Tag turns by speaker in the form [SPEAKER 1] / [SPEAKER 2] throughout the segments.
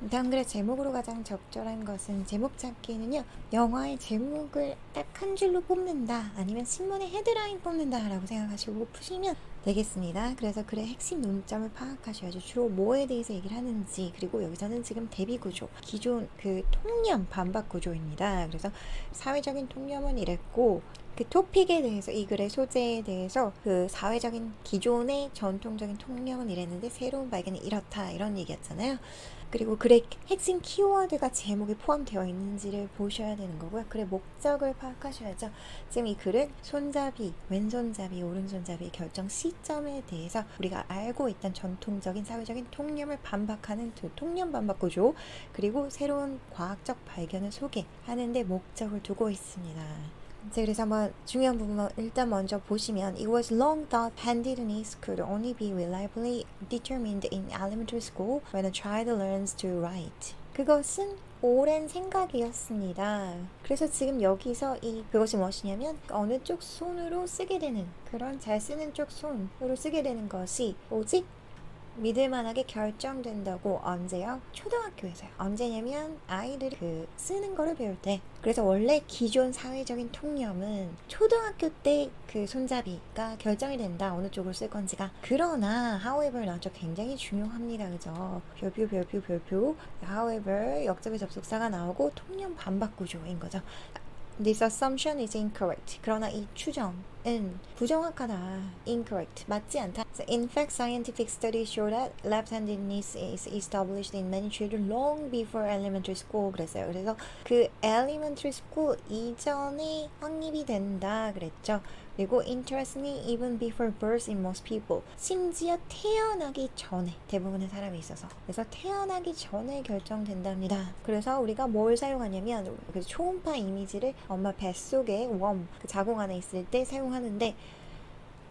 [SPEAKER 1] 한글의 제목으로 가장 적절한 것은 제목 찾기는요. 영화의 제목을 딱 한 줄로 뽑는다 아니면 신문의 헤드라인 뽑는다 라고 생각하시고 푸시면 되겠습니다. 그래서 글의 핵심 논점을 파악하셔야죠. 주로 뭐에 대해서 얘기를 하는지, 그리고 여기서는 지금 대비 구조, 기존 그 통념 반박 구조입니다. 그래서 사회적인 통념은 이랬고, 그 토픽에 대해서, 이 글의 소재에 대해서 그 사회적인 기존의 전통적인 통념은 이랬는데 새로운 발견이 이렇다, 이런 얘기였잖아요. 그리고 글의 핵심 키워드가 제목에 포함되어 있는지를 보셔야 되는 거고요. 글의 목적을 파악하셔야죠. 지금 이 글은 손잡이, 왼손잡이, 오른손잡이의 결정 시점에 대해서 우리가 알고 있던 전통적인 사회적인 통념을 반박하는 그 통념 반박 구조, 그리고 새로운 과학적 발견을 소개하는 데 목적을 두고 있습니다. 그래서 한번 중요한 부분 일단 먼저 보시면 It was long thought handedness could only be reliably determined in elementary school when a child learns to write. 그것은 오랜 생각이었습니다. 그래서 지금 여기서 그것이 무엇이냐면 어느 쪽 손으로 쓰게 되는, 그런 잘 쓰는 쪽 손으로 쓰게 되는 것이 오직 믿을만하게 결정된다고. 언제요? 초등학교에서요. 언제냐면 아이들이 쓰는 거를 배울 때. 그래서 원래 기존 사회적인 통념은 초등학교 때 그 손잡이가 결정이 된다, 어느 쪽을 쓸 건지가. 그러나 however 나왔죠. 굉장히 중요합니다. 그죠? 별표 however 역접의 접속사가 나오고 통념 반박 구조인 거죠. This assumption is incorrect. 그러나 이 추정은 부정확하다. Incorrect. 맞지 않다. So in fact, scientific studies show that left-handedness is established in many children long before elementary school. 그랬어요. 그래서 그 elementary school 이전에 확립이 된다 그랬죠. 그리고 interestingly, even before birth in most people. 심지어 태어나기 전에 대부분의 사람이 있어서. 그래서 태어나기 전에 결정된답니다. 그래서 우리가 뭘 사용하냐면 그 초음파 이미지를 엄마 뱃속에 그 자궁 안에 있을 때 사용하는데,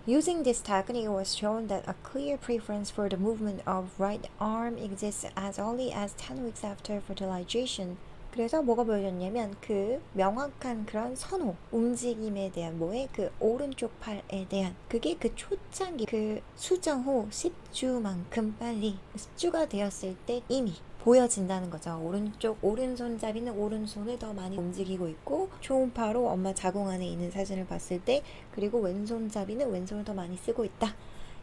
[SPEAKER 1] Using this technique, it was shown that a clear preference for the movement of right arm exists as early as 10 weeks after fertilization. 그래서 뭐가 보여줬냐면 그 명확한 그런 선호, 움직임에 대한 그 오른쪽 팔에 대한 그게 그 초창기 그 수정 후 10주만큼 빨리 10주가 되었을 때 이미 보여진다는 거죠. 오른손잡이는 오른손을 더 많이 움직이고 있고, 초음파로 엄마 자궁 안에 있는 사진을 봤을 때, 그리고 왼손잡이는 왼손을 더 많이 쓰고 있다.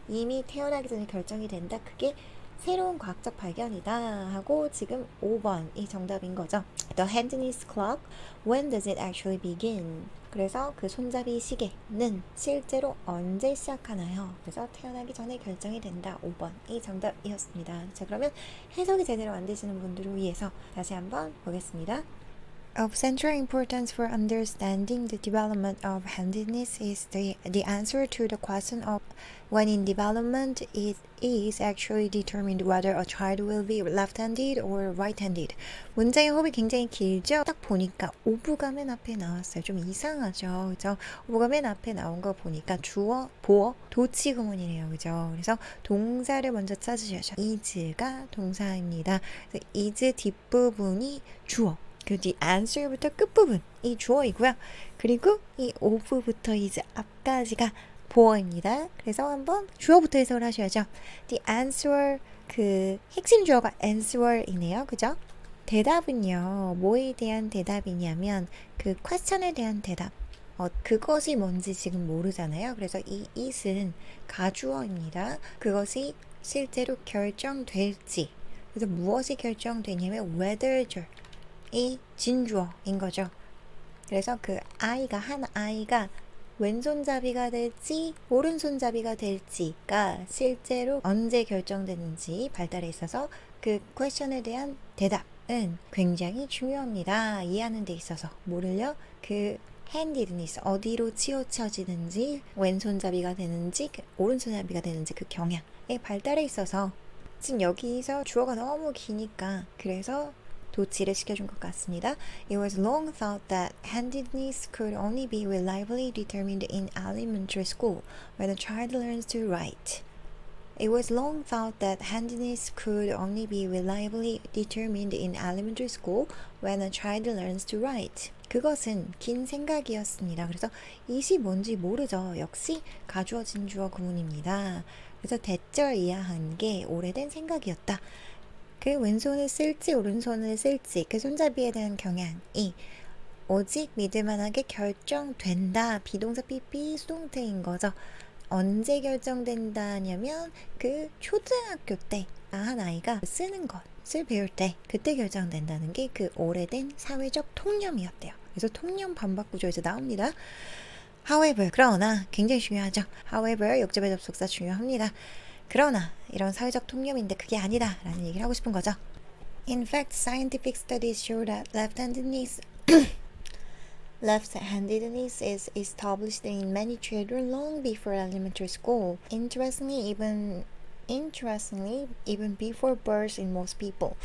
[SPEAKER 1] 이미 태어나기 전에 결정이 된다. 그게 새로운 과학적 발견이다 하고, 지금 5번이 정답인 거죠. The handiness clock, when does it actually begin? 그래서 그 손잡이 시계는 실제로 언제 시작하나요? 그래서 태어나기 전에 결정이 된다. 5번이 정답이었습니다. 자, 그러면 해석이 제대로 안 되시는 분들을 위해서 다시 한번 보겠습니다. Of central importance for understanding the development of handedness is the answer to the question of when in development it is actually determined whether a child will be left-handed or right-handed. 문장의 호흡이 굉장히 길죠? 딱 보니까 오브가 맨 앞에 나왔어요. 좀 이상하죠? 그죠? 오브가 맨 앞에 나온 거 보니까 주어, 보어, 도치 구문이래요. 그죠? 그래서 동사를 먼저 찾으셔야죠. is가 동사입니다. 그래서 is 뒷부분이 주어. 그 뒤 answer부터 끝부분이 주어이고요. 그리고 이 of부터 is 앞까지가 보어입니다. 그래서 한번 주어부터 해석을 하셔야죠. The answer, 그 핵심 주어가 answer이네요. 그죠? 대답은요, 뭐에 대한 대답이냐면 그 question에 대한 대답. 그것이 뭔지 지금 모르잖아요. 그래서 이 it은 가주어입니다. 그것이 실제로 결정될지. 그래서 무엇이 결정되냐면 whether 이 진주어인 거죠. 그래서 그 한 아이가 왼손잡이가 될지 오른손잡이가 될지가 실제로 언제 결정되는지 발달에 있어서 그 퀘스천에 대한 대답은 굉장히 중요합니다. 이해하는 데 있어서. 뭐를요? 그 handedness, 어디로 치우쳐지는지, 왼손잡이가 되는지 오른손잡이가 되는지 그 경향의 발달에 있어서. 지금 여기서 주어가 너무 기니까 그래서 도치를 시켜준 것 같습니다. It was long thought that handedness could only be reliably determined in elementary school when a child learns to write. It was long thought that handedness could only be reliably determined in elementary school when a child learns to write. 그것은 긴 생각이었습니다. 그래서 it이 뭔지 모르죠. 역시 가주어진 주어 구문입니다. 그래서 대절 이하한 게 오래된 생각이었다. 그 왼손을 쓸지 오른손을 쓸지 그 손잡이에 대한 경향이 오직 믿을만하게 결정된다. 비동사 PP 수동태인 거죠. 언제 결정된다냐면 그 초등학교 때 한 아이가 쓰는 것을 배울 때 그때 결정된다는 게 그 오래된 사회적 통념이었대요. 그래서 통념 반박 구조에서 나옵니다. However, 그러나 굉장히 중요하죠. However, 역접의 접속사 중요합니다. 그러나 이런 사회적 통념인데 그게 아니다 라는 얘기를 하고 싶은 거죠. In fact, scientific studies show that left-handedness Left-handedness is established in many children long before elementary school. Interestingly, even before birth in most people.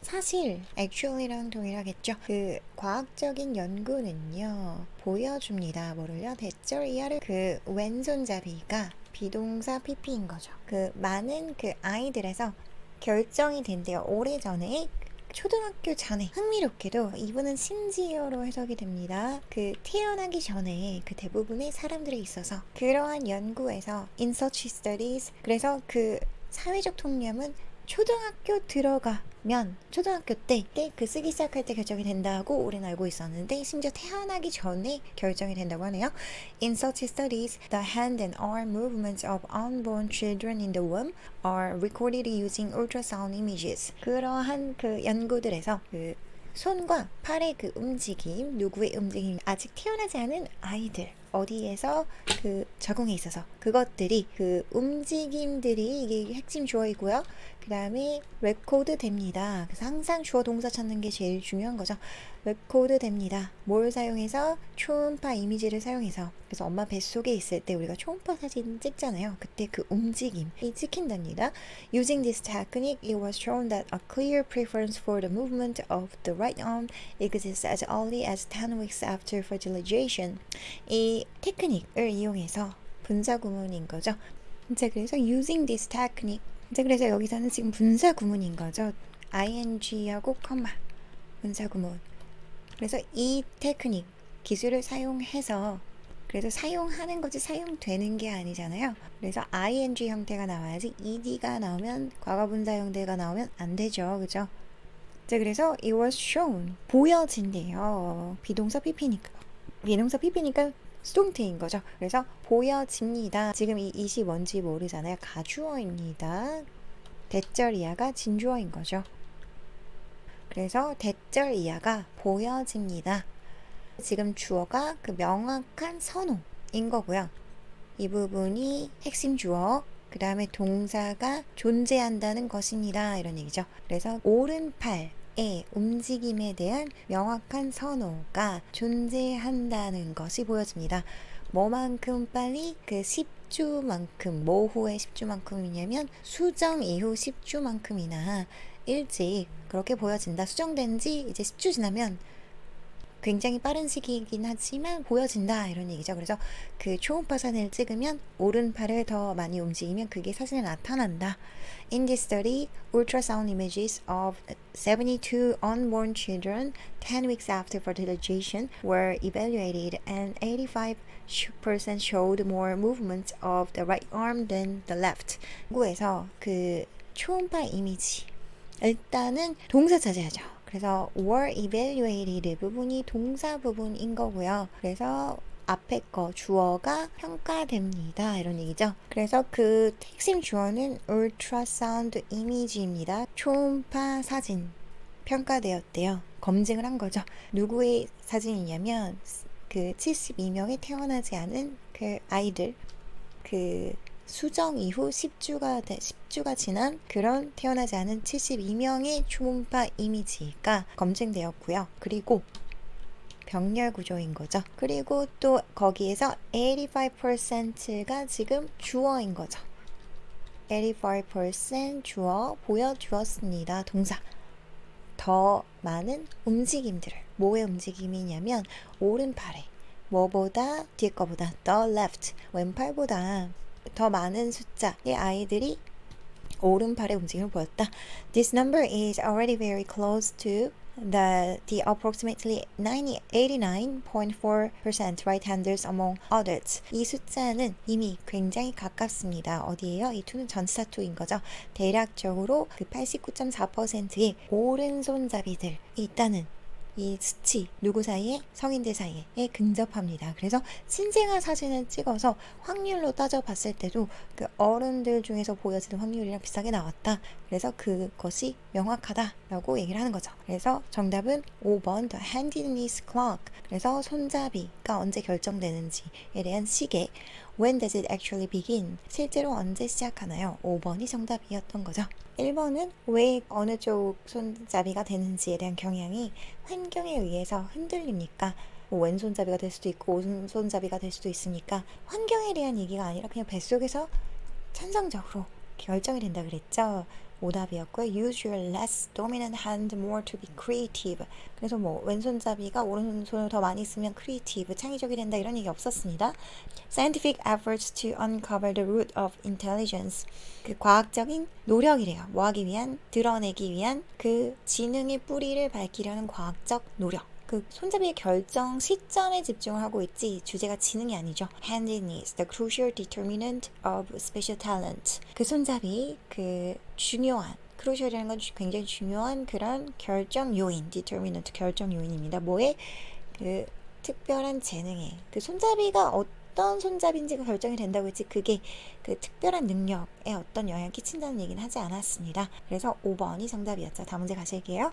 [SPEAKER 1] 사실 actually랑 동일하겠죠. 그 과학적인 연구는요 보여줍니다. 뭐를요? 대절 이하를 그 왼손잡이가 비동사 PP인 거죠. 그 많은 그 아이들에서 결정이 된대요. 오래전에 초등학교 전에. 흥미롭게도 이분은 심지어로 해석이 됩니다. 그 태어나기 전에 그 대부분의 사람들에 있어서 그러한 연구에서 in such studies 그래서 그 사회적 통념은 초등학교 들어가면 초등학교 때 그 쓰기 시작할 때 결정이 된다고 우리는 알고 있었는데 심지어 태어나기 전에 결정이 된다고 하네요. In such studies, the hand and arm movements of unborn children in the womb are recorded using ultrasound images. 그러한 그 연구들에서 그 손과 팔의 그 움직임, 누구의 움직임, 아직 태어나지 않은 아이들 어디에서 그 적응에 있어서 그것들이 그 움직임들이 이게 핵심 주어이고요. 그 다음에 레코드 됩니다. 그래서 항상 주어 동사 찾는 게 제일 중요한 거죠. 레코드 됩니다. 뭘 사용해서? 초음파 이미지를 사용해서. 그래서 엄마 뱃속에 있을 때 우리가 초음파 사진 찍잖아요. 그때 그 움직임이 찍힌답니다. Using this technique, it was shown that a clear preference for the movement of the right arm exists as early as 10 weeks after fertilization. 이 테크닉을 이용해서 분사 구문인 거죠. 자, 그래서 using this technique. 자, 그래서 여기서는 지금 분사 구문인 거죠. ing하고 컴마 분사 구문. 그래서 이 테크닉 기술을 사용해서 그래서 사용하는 거지 사용되는 게 아니잖아요. 그래서 ing 형태가 나와야지 ed가 나오면 과거분사 형태가 나오면 안 되죠. 그죠? 자, 그래서 it was shown 보여진대요. 비동사 PP니까 수동태인 거죠. 그래서 보여집니다. 지금 이 it이 뭔지 모르잖아요. 가주어입니다. 대절 이하가 진주어인 거죠. 그래서 대절 이하가 보여집니다. 지금 주어가 그 명확한 선호인 거고요. 이 부분이 핵심 주어, 그 다음에 동사가 존재한다는 것입니다. 이런 얘기죠. 그래서 오른팔의 움직임에 대한 명확한 선호가 존재한다는 것이 보여집니다. 뭐만큼 빨리? 그 10주만큼, 뭐 후에 10주만큼이냐면 수정 이후 10주만큼이나 일찍 그렇게 보여진다. 수정된 지 이제 10주 지나면 굉장히 빠른 시기이긴 하지만 보여진다 이런 얘기죠. 그래서 그 초음파 사진을 찍으면 오른팔을 더 많이 움직이면 그게 사진에 나타난다. In this study, ultrasound images of 72 unborn children 10 weeks after fertilization were evaluated and 85% showed more movement of the right arm than the left. 연구에서 그 초음파 이미지 일단은 동사 차지하죠. 그래서 were evaluated 부분이 동사 부분인 거고요. 그래서 앞에 거 주어가 평가됩니다. 이런 얘기죠. 그래서 그 핵심 주어는 ultrasound image입니다. 초음파 사진 평가되었대요. 검증을 한 거죠. 누구의 사진이냐면 그 72명의 태어나지 않은 그 아이들 그 수정 이후 10주가 지난 그런 태어나지 않은 72명의 초음파 이미지가 검증되었고요. 그리고 병렬 구조인 거죠. 그리고 또 거기에서 85%가 지금 주어인 거죠. 85% 주어 보여주었습니다. 동사. 더 많은 움직임들을. 뭐의 움직임이냐면 오른팔에 뭐보다 뒤에 거보다 the left 왼팔보다 더 많은 숫자의 아이들이 오른팔의 움직임을 보였다. This number is already very close to the approximately 89.4% right-handers among adults. 이 숫자는 이미 굉장히 가깝습니다. 어디예요? 이 2는 전치사 2인 거죠. 대략적으로 그 89.4%의 오른손잡이들이 있다는 이 수치 누구 사이에? 성인들 사이에 근접합니다. 그래서 신생아 사진을 찍어서 확률로 따져봤을 때도 그 어른들 중에서 보여지는 확률이랑 비슷하게 나왔다. 그래서 그것이 명확하다라고 얘기를 하는 거죠. 그래서 정답은 5번 The handiness clock. 그래서 손잡이가 언제 결정되는지에 대한 시계 When does it actually begin? 실제로 언제 시작하나요? 5번이 정답이었던 거죠. 1번은 왜 어느 쪽 손잡이가 되는지에 대한 경향이 환경에 의해서 흔들립니까? 뭐 왼손잡이가 될 수도 있고 오른손잡이가 될 수도 있으니까 환경에 대한 얘기가 아니라 그냥 뱃속에서 천성적으로 결정이 된다 그랬죠. 오답이었고요. Use your less dominant hand more to be creative. 그래서 뭐 왼손잡이가 오른손을 더 많이 쓰면 creative, 창의적이 된다 이런 얘기 없었습니다. Scientific efforts to uncover the root of intelligence. 그 과학적인 노력이래요. 뭐 하기 위한? 드러내기 위한 그 지능의 뿌리를 밝히려는 과학적 노력. 그 손잡이의 결정 시점에 집중을 하고 있지 주제가 지능이 아니죠. Handiness, the crucial determinant of special talent. 그 손잡이 그 중요한 crucial이라는 건 굉장히 중요한 그런 결정 요인, determinant 결정 요인입니다. 뭐에 그 특별한 재능에 그 손잡이가 어떤 손잡이인지가 결정이 된다고 했지 그게 그 특별한 능력에 어떤 영향을 끼친다는 얘기는 하지 않았습니다. 그래서 5번이 정답이었죠. 다음 문제 가실게요.